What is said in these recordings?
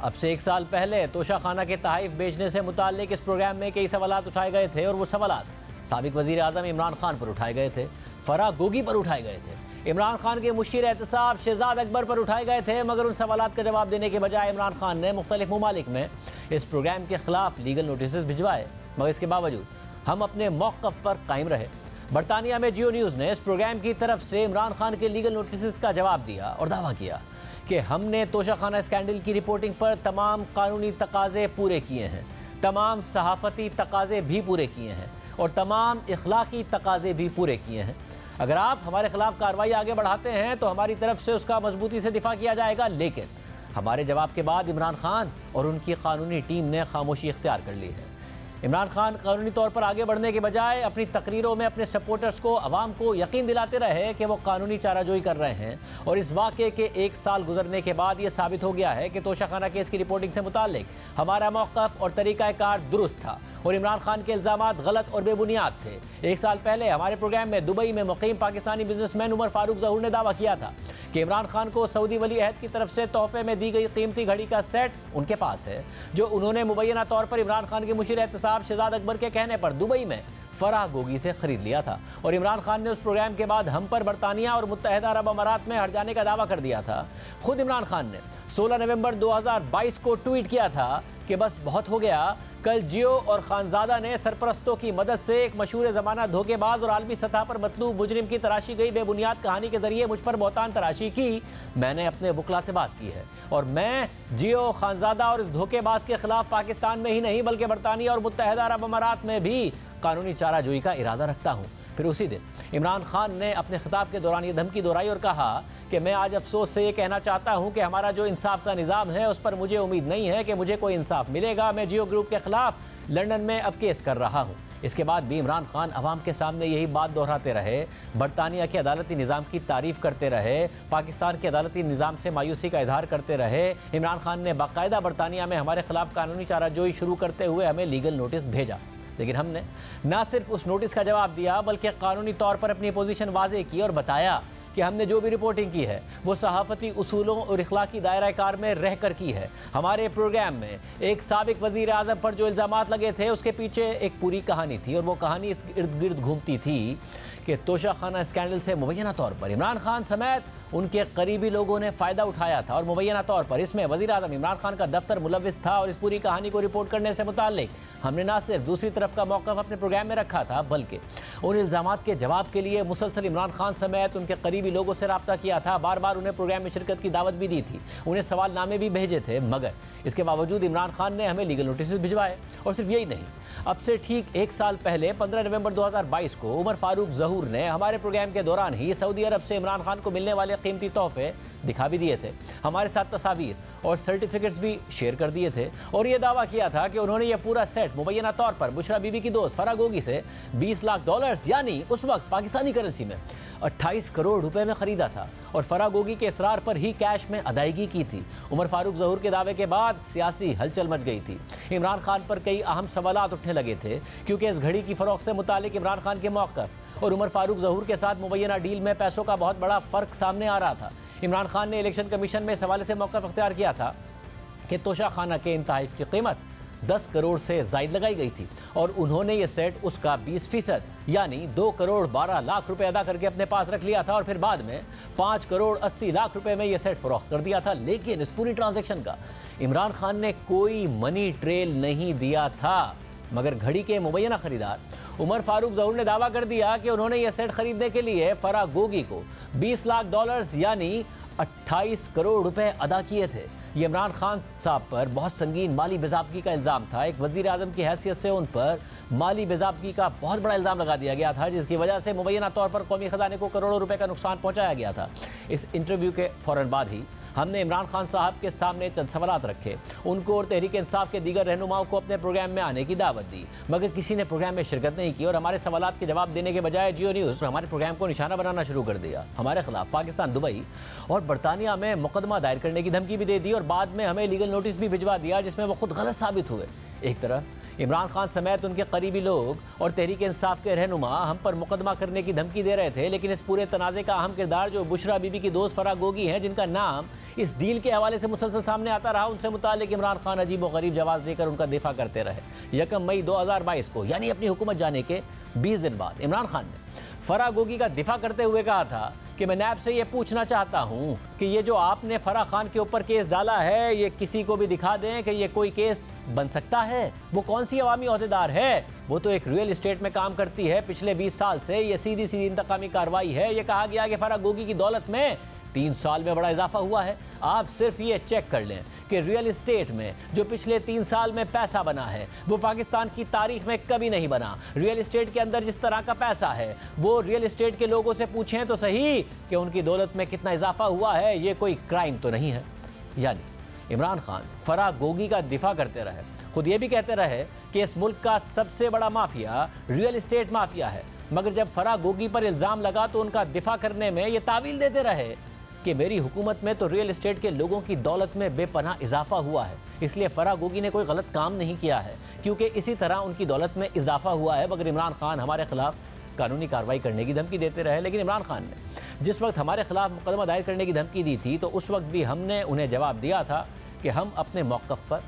अब से 1 साल पहले तोशाखाना के तहाइफ बेचने से मुताल्लिक इस प्रोग्राम में कई सवालात उठाए गए थे और वो सवालात साबिक वज़ीर आज़म इमरान खान पर उठाए गए थे, फराह गोगी पर उठाए गए थे, इमरान खान के मुशीर एहतसाब शहजाद अकबर पर उठाए गए थे। मगर उन सवालात का जवाब देने के बजाय इमरान खान ने मुख्तलिफ ममालिक में इस प्रोग्राम के खिलाफ लीगल नोटिस भिजवाए। मगर इसके बावजूद हम अपने मौक़िफ़ पर कायम रहे। बरतानिया में जियो न्यूज़ ने इस प्रोग्राम की तरफ से इमरान खान के लीगल नोटिस का जवाब दिया और दावा किया कि हमने तोशाखाना स्कैंडल की रिपोर्टिंग पर तमाम कानूनी तकाज़े पूरे किए हैं, तमाम सहाफ़ती तकाज़े भी पूरे किए हैं और तमाम इखलाकी तकाज़े भी पूरे किए हैं। अगर आप हमारे खिलाफ कार्रवाई आगे बढ़ाते हैं तो हमारी तरफ से उसका मजबूती से दिफा किया जाएगा। लेकिन हमारे जवाब के बाद इमरान खान और उनकी कानूनी टीम ने खामोशी इख्तियार कर ली है। इमरान खान कानूनी तौर पर आगे बढ़ने के बजाय अपनी तकरीरों में अपने सपोर्टर्स को, अवाम को यकीन दिलाते रहे कि वो कानूनी चाराजोई कर रहे हैं। और इस वाक़े के 1 साल गुजरने के बाद ये साबित हो गया है कि तोशाखाना केस की रिपोर्टिंग से मुताल्लिक हमारा मौक़िफ़ और तरीक़ाकार दुरुस्त था और इमरान खान के इल्ज़ामात गलत और बेबुनियाद थे। 1 साल पहले हमारे प्रोग्राम में दुबई में मुक़ीम पाकिस्तानी बिजनेसमैन उमर फारूक ज़हूर ने दावा किया था कि इमरान खान को सऊदी वली अहद की तरफ से तोहफे में दी गई कीमती घड़ी का सेट उनके पास है, जो उन्होंने मुबैना तौर पर इमरान खान के मुशीर एहतसाब शहजाद अकबर के कहने पर दुबई में फराह गोगी से खरीद लिया था। और इमरान खान ने उस प्रोग्राम के बाद हम पर बरतानिया और मुत्तहिदा अरब अमारात में हट जाने का दावा कर दिया था। खुद इमरान खान ने 16 नवंबर 2022 को ट्वीट किया था कि बस बहुत हो गया। कल जियो और खानजादा ने सरपरस्तों की मदद से एक मशहूर ज़माना धोखेबाज और आलमी सतह पर मतलूब मुजरिम की तराशी गई बेबुनियाद कहानी के जरिए मुझ पर बहुतान तराशी की। मैंने अपने वकला से बात की है और मैं जियो, खानजादा और इस धोखेबाज के खिलाफ पाकिस्तान में ही नहीं बल्कि बरतानिया और मुत्तहिदा अरब अमारात में भी कानूनी चाराजोई का इरादा रखता हूँ। फिर उसी दिन इमरान खान ने अपने खिताब के दौरान ये धमकी दोहराई और कहा कि मैं आज अफसोस से ये कहना चाहता हूँ कि हमारा जो इंसाफ का निज़ाम है उस पर मुझे उम्मीद नहीं है कि मुझे कोई इंसाफ मिलेगा। मैं जियो ग्रुप के खिलाफ लंदन में अब केस कर रहा हूँ। इसके बाद भी इमरान खान अवाम के सामने यही बात दोहराते रहे, बरतानिया के अदालती निज़ाम की तारीफ़ करते रहे, पाकिस्तान के अदालती निज़ाम से मायूसी का इजहार करते रहे। इमरान खान ने बाकायदा बरतानिया में हमारे खिलाफ कानूनी चाराजोई शुरू करते हुए हमें लीगल नोटिस भेजा। लेकिन हमने न सिर्फ उस नोटिस का जवाब दिया बल्कि कानूनी तौर पर अपनी पोजीशन वाज़ेह की और बताया कि हमने जो भी रिपोर्टिंग की है वो सहाफ़ती उसूलों और इखलाकी दायरा कार में रह कर की है। हमारे प्रोग्राम में एक साबिक वज़ीर आज़म पर जो इल्ज़ामात लगे थे उसके पीछे एक पूरी कहानी थी और वो कहानी इस इर्द गिर्द घूमती थी कि तोशाखाना स्कैंडल से मुबैना तौर पर इमरान खान समेत उनके करीबी लोगों ने फ़ायदा उठाया था और मुबैना तौर पर इसमें वज़ीर आज़म इमरान खान का दफ्तर मुलव्विस था। और इस पूरी कहानी को रिपोर्ट करने से मुताल्लिक हमने ना सिर्फ दूसरी तरफ का मौक़िफ़ अपने प्रोग्राम में रखा था बल्कि उन इल्ज़ामात के जवाब के लिए मुसलसल इमरान खान समेत उनके करीबी लोगों से रब्ता किया था। बार बार उन्हें प्रोग्राम में शिरकत की दावत भी दी थी, उन्हें सवालनामे भी भेजे थे। मगर इसके बावजूद इमरान खान ने हमें लीगल नोटिस भिजवाए। और सिर्फ यही नहीं, अब से ठीक 1 साल पहले 15 नवंबर 2022 को उमर फारूक ज़हूर ने हमारे प्रोग्राम के दौरान ही सऊदी अरब से इमरान खान को मिलने वाले कीमती तोहफे दिखा भी दिए थे, हमारे साथ तस्वीर और सर्टिफिकेट्स भी शेयर कर दिए थे और ये दावा किया था कि उन्होंने ये पूरा सेट मुबैना तौर पर बुशरा बीबी की दोस्त फराह गोगी से $20 लाख यानी उस वक्त पाकिस्तानी करेंसी में 28 करोड़ रुपए में खरीदा था और फराह गोगी के इसरार पर ही कैश में अदायगी की थी। उमर फारूक ज़हूर के दावे के बाद सियासी हलचल मच गई थी। इमरान खान पर कई अहम सवालात उठने लगे थे क्योंकि इस घड़ी की फ़रोख्त से मुतालिक इमरान खान के मौक़िफ़ और उमर फारूक ज़हूर के साथ मुबैना डील में पैसों का बहुत बड़ा फ़र्क सामने आ रहा था। इमरान खान ने इलेक्शन कमीशन में इस हवाले से मौक़िफ़ इख्तियार किया था कि तोशाखाना के इन तोहफ़े की कीमत 10 करोड़ से ज़ायद लगाई गई थी और उन्होंने ये सेट उसका 20% यानी 2 करोड़ 12 लाख रुपए अदा करके अपने पास रख लिया था और फिर बाद में 5 करोड़ 80 लाख रुपए में ये सेट फरोख्त कर दिया था। लेकिन इस पूरी ट्रांजैक्शन का इमरान खान ने कोई मनी ट्रेल नहीं दिया था। मगर घड़ी के मुबैना खरीदार उमर फारूक ज़हूर ने दावा कर दिया कि उन्होंने यह सेट खरीदने के लिए फराह गोगी को $20 लाख यानी 28 करोड़ रुपए अदा किए थे। ये इमरान खान साहब पर बहुत संगीन माली बेज़ाब्तगी का इल्ज़ाम था। एक वज़ीर आज़म की हैसियत से उन पर माली बेज़ाब्तगी का बहुत बड़ा इल्ज़ाम लगा दिया गया था जिसकी वजह से मुबैना तौर पर कौमी ख़जाने को करोड़ों रुपए का नुकसान पहुँचाया गया था। इस इंटरव्यू के फ़ौरन बाद ही हमने इमरान खान साहब के सामने चंद सवालात रखे, उनको और तहरीक इंसाफ के दीगर रहनुमाओं को अपने प्रोग्राम में आने की दावत दी, मगर किसी ने प्रोग्राम में शिरकत नहीं की और हमारे सवालात के जवाब देने के बजाय जियो न्यूज़ हमारे प्रोग्राम को निशाना बनाना शुरू कर दिया। हमारे खिलाफ पाकिस्तान, दुबई और बरतानिया में मुकदमा दायर करने की धमकी भी दे दी और बाद में हमें लीगल नोटिस भी भिजवा दिया जिसमें वो खुद गलत साबित हुए। एक तरफ इमरान खान समेत उनके करीबी लोग और तहरीक इंसाफ के रहनुमा हम पर मुकदमा करने की धमकी दे रहे थे, लेकिन इस पूरे तनाज़े का अहम किरदार जो बुशरा बीबी की दोस्त फराह गोगी हैं, जिनका नाम इस डील के हवाले से मुसलसल सामने आता रहा, उनसे मुताल्लिक इमरान खान अजीब व गरीब जवाब देकर उनका दिफा करते रहे। 1 मई 2022 को यानी अपनी हुकूमत जाने के 20 दिन बाद इमरान खान ने फराह गोगी का दिफा करते हुए कहा था कि मैं नैब से ये पूछना चाहता हूँ कि ये जो आपने फराह खान के ऊपर केस डाला है, ये किसी को भी दिखा दें कि ये कोई केस बन सकता है। वो कौन सी अवामी ओहदेदार है? वो तो एक रियल इस्टेट में काम करती है पिछले 20 साल से। ये सीधी सीधी इंतकामी कार्रवाई है। ये कहा गया कि फराह गोगी की दौलत में 3 साल में बड़ा इजाफा हुआ है। आप सिर्फ ये चेक कर लें कि रियल इस्टेट में जो पिछले 3 साल में पैसा बना है वो पाकिस्तान की तारीख में कभी नहीं बना। रियल इस्टेट के अंदर जिस तरह का पैसा है वो रियल इस्टेट के लोगों से पूछें तो सही कि उनकी दौलत में कितना इजाफा हुआ है। ये कोई क्राइम तो नहीं है। यानी इमरान खान फराह गोगी का दिफा करते रहे, खुद ये भी कहते रहे कि इस मुल्क का सबसे बड़ा माफिया रियल इस्टेट माफिया है, मगर जब फराह गोगी पर इल्ज़ाम लगा तो उनका दिफा करने में ये तावील देते रहे कि मेरी हुकूमत में तो रियल इस्टेट के लोगों की दौलत में बेपनाह इजाफा हुआ है, इसलिए फराह गोगी ने कोई गलत काम नहीं किया है, क्योंकि इसी तरह उनकी दौलत में इजाफा हुआ है। मगर इमरान खान हमारे खिलाफ कानूनी कार्रवाई करने की धमकी देते रहे। लेकिन इमरान खान ने जिस वक्त हमारे खिलाफ मुकदमा दायर करने की धमकी दी थी तो उस वक्त भी हमने उन्हें जवाब दिया था कि हम अपने मौक़िफ़ पर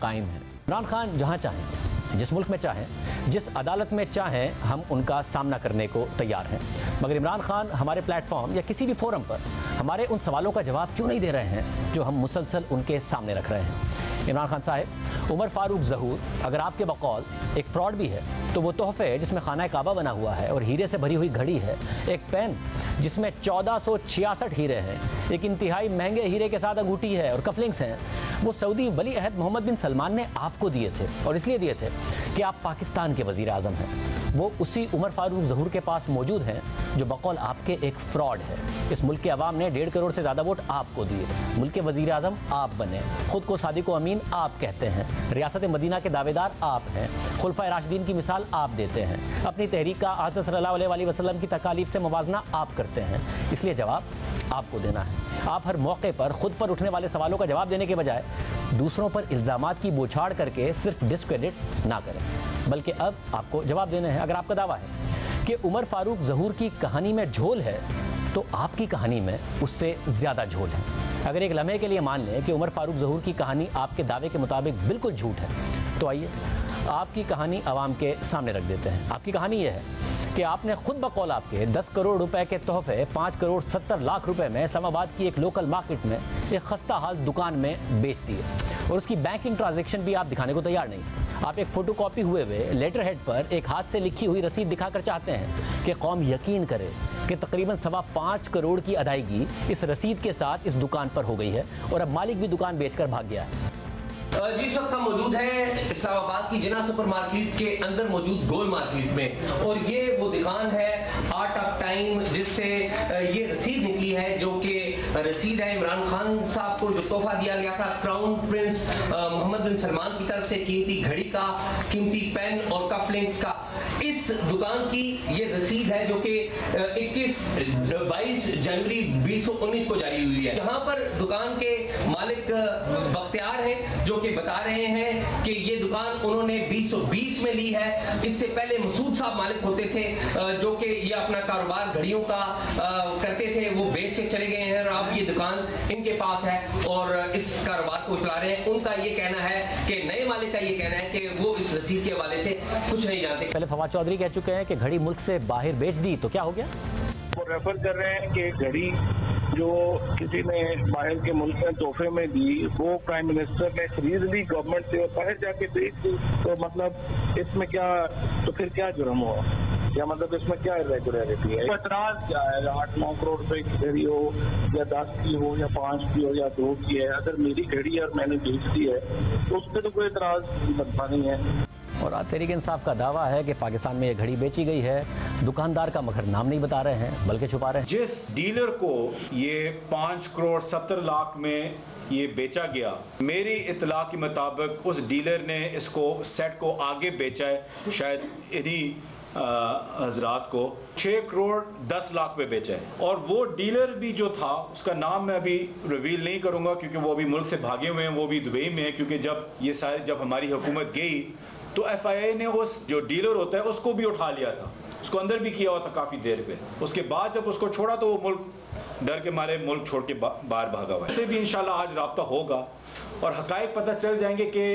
कायम हैं। इमरान खान जहाँ चाहें, जिस मुल्क में चाहें, जिस अदालत में चाहें, हम उनका सामना करने को तैयार हैं। मगर इमरान खान हमारे प्लेटफॉर्म या किसी भी फोरम पर हमारे उन सवालों का जवाब क्यों नहीं दे रहे हैं जो हम मुसलसल उनके सामने रख रहे हैं। इमरान खान साहब, उमर फारूक ज़हूर अगर आपके बकौल एक फ्रॉड भी है तो वो तोहफे जिसमें खाना काबा बना हुआ है और हीरे से भरी हुई घड़ी है, एक पेन जिसमें 1466 हीरे हैं, एक इंतहाई महंगे हीरे के साथ अंगूठी है और कफलिंग्स हैं, वो सऊदी वली अहद मोहम्मद बिन सलमान ने आपको दिए थे और इसलिए दिए थे कि आप पाकिस्तान के वज़ीर आज़म हैं। वो उसी उमर फारूक ज़हूर के पास मौजूद हैं जो बकौल आपके एक फ्रॉड है। इस मुल्क के अवाम ने 1.5 करोड़ से ज़्यादा वोट आपको दिए, मुल्क के वज़ीर आज़म आप बने, खुद को सादिक अमीन आप कहते हैं, रियासत मदीना के दावेदार आप हैं, खुलफाए राशिदीन की मिसाल आप देते हैं, अपनी तहरीक का आदत सल्लल्लाहु अलैहि वसल्लम की तकालीफ से मुवाजना आप करते हैं, इसलिए जवाब आपको देना है। आप हर मौके पर खुद पर उठने वाले सवालों का जवाब देने के बजाय दूसरों पर इल्ज़ामात की बौछार करके सिर्फ डिस्क्रेडिट ना करें, बल्कि अब आपको जवाब देने हैं। अगर आपका दावा है कि उमर फारूक ज़हूर की कहानी में झोल है तो आपकी कहानी में उससे ज़्यादा झोल है। अगर एक लम्हे के लिए मान लें कि उमर फारूक ज़हूर की कहानी आपके दावे के मुताबिक बिल्कुल झूठ है, तो आइए आपकी कहानी आवाम के सामने रख देते हैं। आपकी कहानी यह है कि आपने खुद बकौल आपके 10 करोड़ रुपए के तोहफे 5 करोड़ 70 लाख रुपए में इस्लामाबाद की एक लोकल मार्केट में एक खस्ता हाल दुकान में बेच दिए और उसकी बैंकिंग ट्रांजैक्शन भी आप दिखाने को तैयार नहीं। आप एक फोटोकॉपी हुए लेटर हेड पर एक हाथ से लिखी हुई रसीद दिखाकर चाहते हैं कि कौम यकीन करे कि तकरीबन 5.25 करोड़ की अदायगी इस रसीद के साथ इस दुकान पर हो गई है और अब मालिक भी दुकान बेचकर भाग गया है। जिस वक्त हम मौजूद हैं इस्लामाबाद की जिना सुपर मार्केट के अंदर मौजूद गोल मार्केट में, और ये वो दुकान है आर्ट ऑफ टाइम जिससे ये रसीद निकली है, जो कि रसीद है इमरान खान साहब को जो तोहफा दिया गया था क्राउन प्रिंस मोहम्मद बिन सलमान की तरफ से, कीमती घड़ी का, कीमती पेन और कफलिंग्स का। इस दुकान की ये रसीद है जो कि 22 जनवरी 2019 को जारी हुई है। यहाँ पर दुकान के मालिक बख्तियार हैं जो कि बता रहे हैं कि ये दुकान उन्होंने 2020 में ली है। इससे पहले मसूद साहब मालिक होते थे जो कि ये अपना कारोबार घड़ियों का करते थे, वो बेच के चले गए हैं और अब ये दुकान इनके पास है और इस कारोबार को चला रहे हैं। उनका ये कहना है कि नए मालिक का ये कहना है कि वो इस रसीद के हवाले से कुछ नहीं जानते। पहले फवाद चौधरी कह चुके हैं कि घड़ी मुल्क से बाहर बेच दी, तो क्या हो गया? वो रेफर कर रहे हैं कि घड़ी जो किसी ने बाहर के मुल्क में तोहफे में दी वो प्राइम मिनिस्टर ने खरीद ली गवर्नमेंट से और बाहर जाके बेच दी, तो मतलब इसमें क्या, तो फिर क्या जुर्म हुआ या मतलब इसमें क्या इरेगुलरिटी है? एतराज क्या है? 8-9 करोड़ रुपए की घड़ी हो या 10 की हो या 5 की हो या 2 की है, अगर मेरी घड़ी और मैंने बेच दी है तो उस पर तो कोई एतराज बनता नहीं है। और तहरीक इंसाफ का दावा है कि पाकिस्तान में ये घड़ी बेची गई है, दुकानदार का मगर नाम नहीं बता रहे हैं बल्कि छुपा रहे हैं। जिस डीलर को ये 5 करोड़ 70 लाख में ये बेचा गया, मेरी इतला के मुताबिक उस डीलर ने इसको सेट को आगे बेचा है, शायद इन्हीं हजरात को 6 करोड़ 10 लाख पे बेचा है। और वो डीलर भी जो था उसका नाम मैं अभी रिवील नहीं करूंगा क्योंकि वो अभी मुल्क से भागे हुए हैं, वो भी दुबई में है, क्योंकि जब हमारी हुकूमत गई तो FIA ने उस जो डीलर होता है उसको भी उठा लिया था, उसको अंदर भी किया हुआ था काफ़ी देर पे। उसके बाद जब उसको छोड़ा तो वो मुल्क डर के मारे मुल्क छोड़ के बाहर भागा हुआ है। इससे भी इंशाल्लाह आज राब्ता होगा और हकायक पता चल जाएंगे कि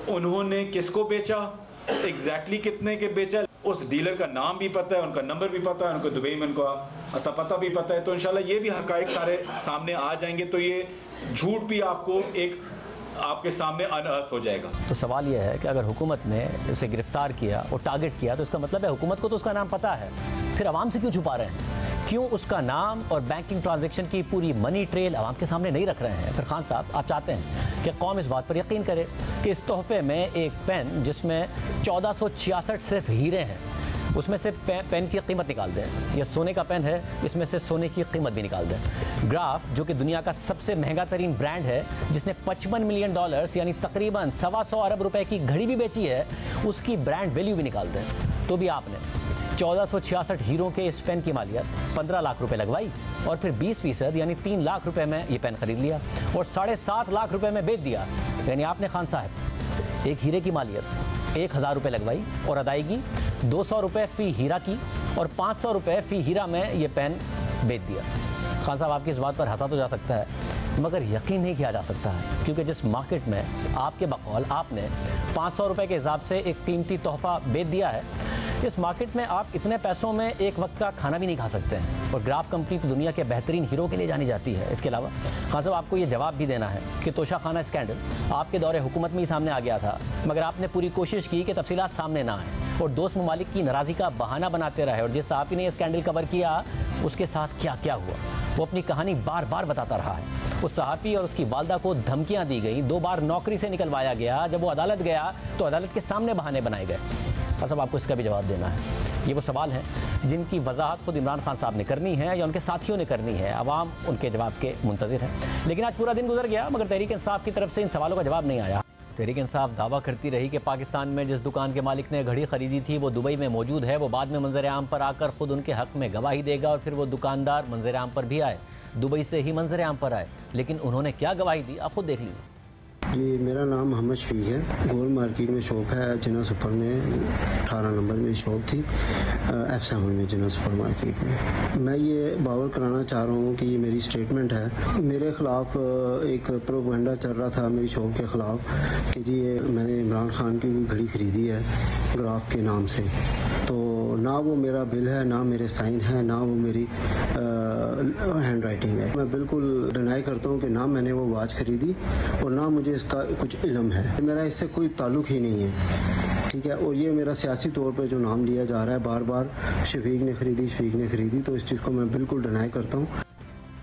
उन्होंने किसको बेचा, एग्जैक्टली कितने के बेचा। उस डीलर का नाम भी पता है, उनका नंबर भी पता है, उनको दुबई में उनका पता भी पता है। तो इंशाल्लाह ये भी हकायक सारे सामने आ जाएंगे, तो ये झूठ भी आपको एक आपके सामने अनअर्थ हो जाएगा। तो सवाल यह है कि अगर हुकूमत ने उसे गिरफ्तार किया और टारगेट किया तो इसका मतलब है हुकूमत को तो उसका नाम पता है, फिर आवाम से क्यों छुपा रहे हैं? क्यों उसका नाम और बैंकिंग ट्रांजैक्शन की पूरी मनी ट्रेल आवाम के सामने नहीं रख रहे हैं? फिर खान साहब, आप चाहते हैं कि कौम इस बात पर यकीन करे कि इस तोहफे में एक पेन जिसमें 1466 सिर्फ हीरे हैं, उसमें से पेन की कीमत निकाल दें। यह सोने का पेन है, इसमें से सोने की कीमत भी निकाल दें। ग्राफ, जो कि दुनिया का सबसे महंगा तरीन ब्रांड है, जिसने $55 मिलियन यानी तकरीबन 125 अरब रुपए की घड़ी भी बेची है, उसकी ब्रांड वैल्यू भी निकाल दें। तो भी आपने 1466 हीरों के इस पेन की मालियत 15 लाख रुपए लगवाई और फिर 20% यानी 3 लाख रुपए में ये पेन खरीद लिया और 7.5 लाख रुपए में बेच दिया। यानी आपने खान साहब एक हीरे की मालियत 1000 रुपये लगवाई और अदायगी 200 रुपये फ़ी हीरा की और 500 रुपये फ़ी हीरा में ये पेन बेच दिया। खान साहब, आपकी इस बात पर हंसा तो जा सकता है मगर यकीन नहीं किया जा सकता है, क्योंकि जिस मार्केट में आपके बकौल आपने 500 रुपये के हिसाब से एक कीमती तोहफा बेच दिया है, इस मार्केट में आप इतने पैसों में एक वक्त का खाना भी नहीं खा सकते हैं। और ग्राफ कंपनी तो दुनिया के बेहतरीन हीरो के लिए जानी जाती है। इसके अलावा खान साहब, आपको ये जवाब भी देना है कि तोशाखाना स्कैंडल आपके दौरे हुकूमत में ही सामने आ गया था, मगर आपने पूरी कोशिश की कि तफसीलात सामने ना आए और दोस्त ममालिक की नाराज़गी का बहाना बनाते रहे। और जिस सहाफ़ी ने यह स्कैंडल कवर किया उसके साथ क्या क्या हुआ वो अपनी कहानी बार बार बताता रहा है। उस सहाफ़ी और उसकी वालदा को धमकियाँ दी गई, 2 बार नौकरी से निकलवाया गया। जब वो अदालत गया तो अदालत के सामने बहाने बनाए गए। और सब आपको इसका भी जवाब देना है। ये वो सवाल हैं जिनकी वजाहत खुद इमरान खान साहब ने करनी है या उनके साथियों ने करनी है। आवाम उनके जवाब के मुंतज़िर है। लेकिन आज पूरा दिन गुजर गया मगर तहरीक इंसाफ की तरफ से इन सवालों का जवाब नहीं आया। तहरीक इंसाफ दावा करती रही कि पाकिस्तान में जिस दुकान के मालिक ने घड़ी खरीदी थी वो दुबई में मौजूद है। वो बाद में मंजर आम पर आकर खुद उनके हक़ में गवाही देगा और फिर वो दुकानदार मंजर आम पर भी आए, दुबई से ही मंजर आम पर आए। लेकिन उन्होंने क्या गवाही दी आप खुद देख लीजिए। जी, मेरा नाम मोहम्मद शफीक है। गोल मार्केट में शॉप है, जिना सुपर में 18 नंबर में शॉप थी, F7 में जिना सुपर मार्केट में। मैं ये बावर कराना चाह रहा हूँ कि ये मेरी स्टेटमेंट है। मेरे ख़िलाफ़ एक प्रोपेगेंडा चल रहा था मेरी शॉप के ख़िलाफ़ कि जी ये मैंने इमरान खान की घड़ी ख़रीदी है ग्राफ के नाम से। तो ना वो मेरा बिल है, ना मेरे साइन है, ना वो मेरी हैंड राइटिंग है। मैं बिल्कुल डिनाई करता हूँ कि ना मैंने वो वॉच ख़रीदी और ना मुझे इसका कुछ इल्म है। मेरा इससे कोई ताल्लुक़ ही नहीं है, ठीक है। और ये मेरा सियासी तौर पे जो नाम लिया जा रहा है बार बार, शफीक ने ख़रीदी, तो इस चीज़ को मैं बिल्कुल डिनाई करता हूँ।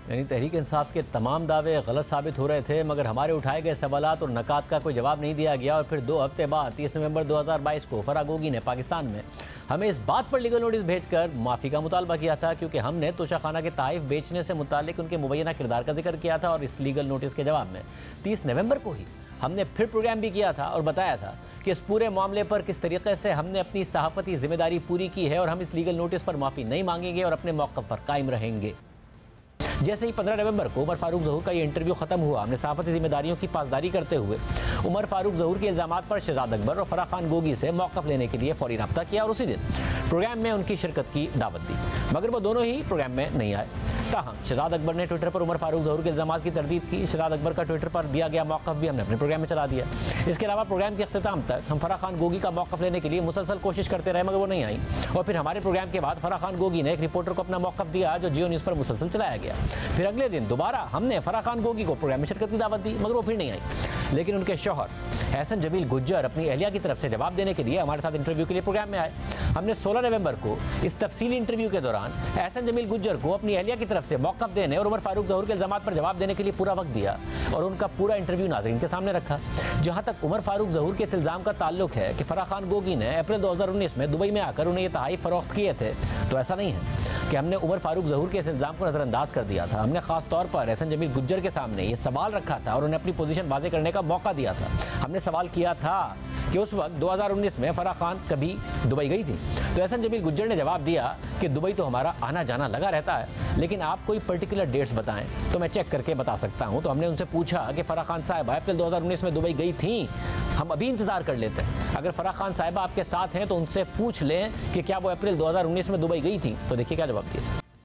यानी तहरीक इंसाफ के तमाम दावे गलत साबित हो रहे थे मगर हमारे उठाए गए सवालात और नकात का कोई जवाब नहीं दिया गया। और फिर 2 हफ्ते बाद 30 नवंबर 2022 को फराह गोगी ने पाकिस्तान में हमें इस बात पर लीगल नोटिस भेजकर माफ़ी का मुतालबा किया था, क्योंकि हमने तोशाखाना के तहफ़ बेचने से मुतालिक उनके मुबैना किरदार का जिक्र किया था। और इस लीगल नोटिस के जवाब में 30 नवंबर को ही हमने फिर प्रोग्राम भी किया था और बताया था कि इस पूरे मामले पर किस तरीके से हमने अपनी सहाफ़ती जिम्मेदारी पूरी की है और हम इस लीगल नोटिस पर माफ़ी नहीं मांगेंगे और अपने मौक़िफ़ पर कायम रहेंगे। जैसे ही 15 नवंबर को उमर फारूक ज़हूर का ये इंटरव्यू ख़त्म हुआ, हमने सहाफ़ती जिम्मेदारियों की पासदारी करते हुए उमर फारूक ज़हूर के इल्ज़ामात पर शहजाद अकबर और फराह खान गोगी से मौक़िफ़ लेने के लिए फ़ौरी रब्ता किया और उसी दिन प्रोग्राम में उनकी शिरकत की दावत दी, मगर वो दोनों ही प्रोग्राम में नहीं आए। ताहम शहजाद अकबर ने ट्विटर पर उमर फारूक ज़हूर के इल्ज़ामात की तरदीद की। शहजाद अकबर का ट्विटर पर दिया गया मौक़िफ़ भी हमने अपने प्रोग्राम में चला दिया। इसके अलावा प्रोग्राम के अख्तिताम तक हम फराह खान गोगी का मौक़िफ़ लेने के लिए मुसलसल कोशिश करते रहे मगर वो नहीं आई। और फिर हमारे प्रोग्राम के बाद फराह खान गोगी ने एक रिपोर्टर को अपना मौक़िफ़ दिया जो जियो न्यूज़ पर मुसलसल चलाया गया। फिर अगले दिन दोबारा हमने फराह खान गोगी को प्रोग्राम में शिरकत की दावत दी मगर वो फिर नहीं आई। लेकिन उनके शौहर एहसन जमील गुज्जर अपनी अहलिया की तरफ से जवाब देने के लिए हमारे साथ इंटरव्यू के लिए प्रोग्राम में आए। हमने 16 नवंबर को इस तफसीली इंटरव्यू के दौरान एहसन जमील गुज्जर को अपनी अहलिया की तरफ से मौक़िफ़ देने और उमर फारूक ज़हूर के इल्ज़ामात पर जवाब देने के लिए पूरा वक्त दिया और उनका पूरा इंटरव्यू नाज़रीन के सामने रखा। जहाँ तक उमर फारूक ज़हूर के इस इल्ज़ाम का ताल्लुक है कि फराह खान गोगी ने अप्रैल 2019 में दुबई में आकर उन्हें ये तहाइफ फ़रोख्त किए थे, तो ऐसा नहीं है कि हमने उमर फारूक ज़हूर के इस इल्ज़ाम को नज़रअंदाज कर दिया था। हमने ख़ास तौर पर एहसन जमील गुज्जर के सामने ये सवाल रखा था और उन्हें अपनी पोजीशन वाज़े करने का मौका दिया था। हमने सवाल किया था कि उस वक्त 2019 में फराह खान कभी दुबई गई थी। तो एहसन जमील गुज्जर ने जवाब दिया कि दुबई तो हमारा आना जाना लगा रहता है, लेकिन आप कोई पर्टिकुलर डेट्स बताएं तो मैं चेक करके बता सकता हूं। तो हमने उनसे पूछा कि फराह खान साहिबा अप्रैल 2019 में दुबई गई थी, हम अभी इंतजार कर लेते हैं। अगर फराह खान साहिबा आपके साथ हैं तो उनसे पूछ लें कि क्या वो अप्रैल 2019 में दुबई गई थी। तो देखिए क्या जवाब दिया।